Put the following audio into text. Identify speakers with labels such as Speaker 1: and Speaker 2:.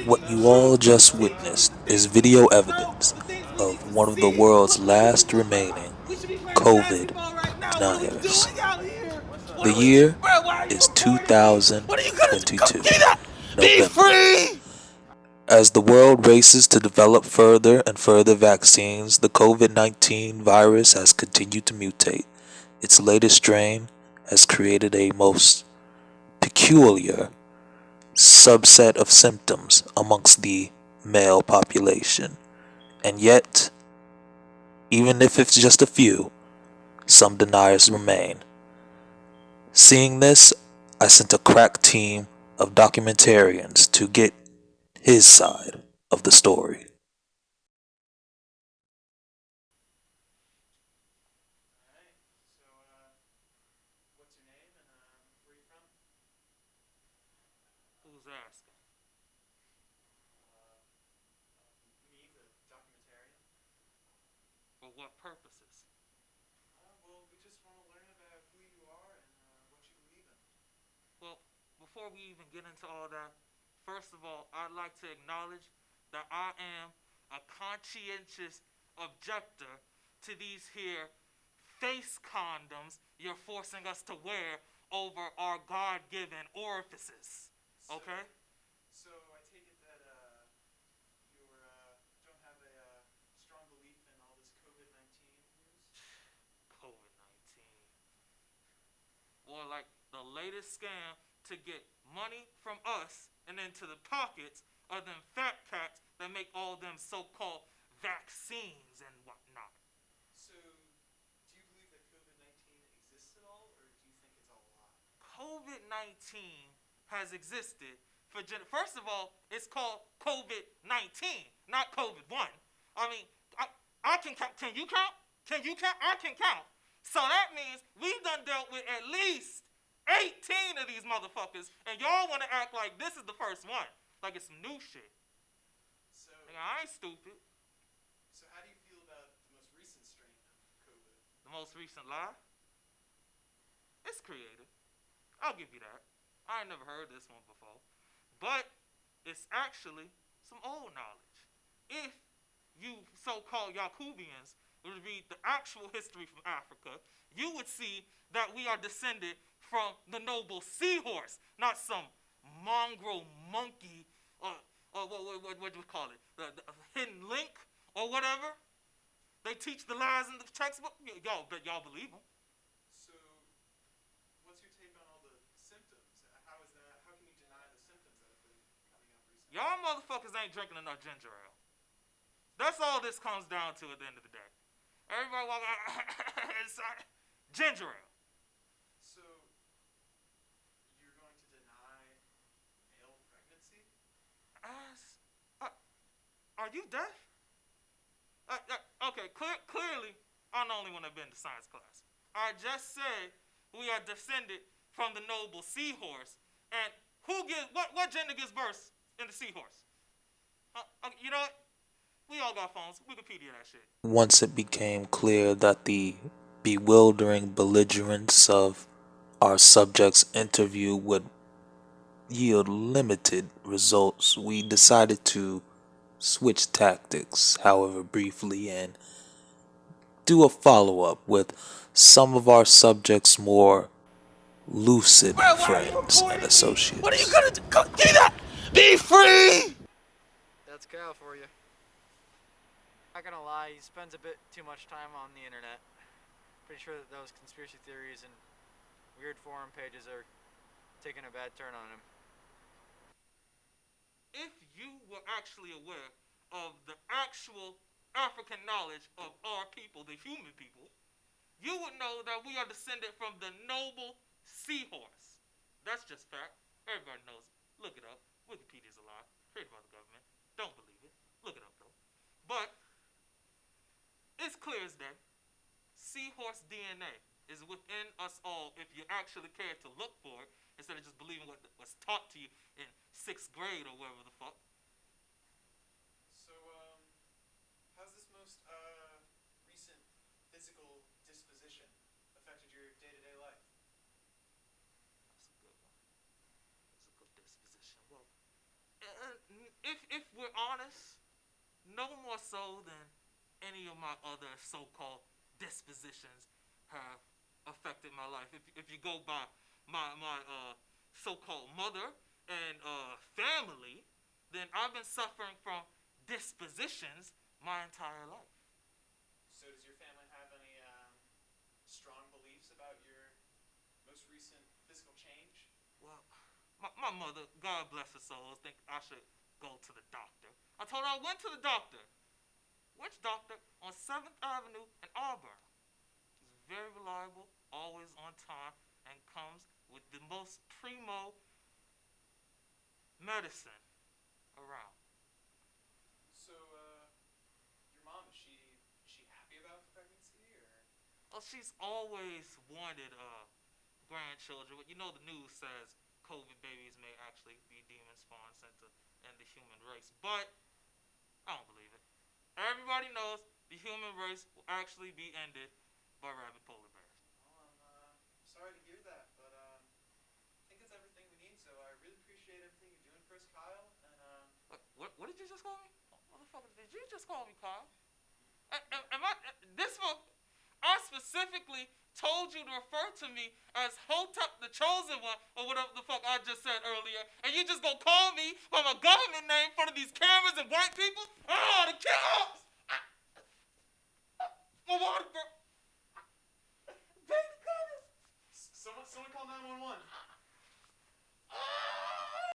Speaker 1: What you all just witnessed is video evidence of one of the world's last remaining COVID deniers. The year is 2022, November. As the world races to develop further and further vaccines, the COVID 19 virus has continued to mutate. Its latest strain has created a most peculiar subset of symptoms amongst the male population. And yet, even if it's just a few, some deniers remain. Seeing this, I sent a crack team of documentarians to get his side of the story.
Speaker 2: Who's asking? For what purposes? Well, before we even get into all that, first of all, I'd like to acknowledge that I am a conscientious objector to these here face condoms you're forcing us to wear over our God-given orifices. Okay? COVID 19. Or like the latest scam to get money from us and into the pockets of them fat cats that make all them so-called vaccines and whatnot. COVID 19 has existed for first of all, it's called COVID 19, not COVID 1. I mean, I can count. Can you count? Can you count? I can count. So that means we've done dealt with at least 18 of these motherfuckers, and y'all want to act like this is the first one, like it's some new shit. Like, I ain't stupid. The most recent lie? It's creative. I'll give you that. I ain't never heard this one before. But it's actually some old knowledge. If you so-called Yakubians would read the actual history from Africa, you would see that we are descended from the noble seahorse, not some mongrel monkey, or what do we call it? The hidden link or whatever. They teach the lies in the textbook. Y'all bet y'all believe them. Y'all motherfuckers ain't drinking enough ginger ale. That's all this comes down to at the end of the day. Everybody walk out, it's ginger ale. As, are you deaf? Okay, clearly, I'm the only one that's been to science class. I just said we are descended from the noble seahorse. And what gender gives birth in the seahorse? You know what? We all got phones. Wikipedia that shit.
Speaker 1: Once it became clear that the bewildering belligerence of our subject's interview would yield limited results, we decided to switch tactics, however briefly, and do a follow-up with some of our subject's more lucid friends and associates.
Speaker 2: What are you gonna do? Give me that! Be free!
Speaker 3: That's Kyle for you. Not gonna lie, he spends a bit too much time on the internet. Pretty sure that those conspiracy theories and weird forum pages are taking a bad turn on him.
Speaker 2: If you were actually aware of the actual African knowledge of our people, the human people, you would know that we are descended from the noble seahorse. That's just fact. Everybody knows it. Look it up. Wikipedia's a lie. Created by the government. Don't believe it. Look it up, though. But it's clear as day. Seahorse DNA is within us all if you actually care to look for it instead of just believing what was taught to you in 6th grade or wherever the fuck.
Speaker 3: How's this most recent physical disposition affected your day-to-day life?
Speaker 2: That's a good one. if we're honest, no more so than any of my other so-called dispositions have affected my life. If you go by my so-called mother and family, then I've been suffering from dispositions my entire life.
Speaker 3: So does your family have any strong beliefs about your most recent physical change?
Speaker 2: Well, my mother, God bless her soul, think I should go to the doctor. I told her I went to the doctor. Which doctor? On 7th Avenue in Auburn. He's very reliable, always on time, and comes with the most primo medicine around.
Speaker 3: So, your mom, is she happy about the pregnancy, or?
Speaker 2: Well, she's always wanted grandchildren. But you know the news says COVID babies may actually be demon spawn sent to end the human race. But I don't believe it. Everybody knows the human race will actually be ended by rabid polar bears.
Speaker 3: Well, I'm sorry to hear that, but I think that's everything we need. So I really appreciate everything you're doing for us, Kyle. And
Speaker 2: What did you just call me? Oh, motherfucker, did you just call me Kyle? Am I this one? I specifically told you to refer to me as Hotep the Chosen One, or whatever the fuck I just said earlier, and you just gonna call me by my government name in front of these cameras and white people? Oh, the kill!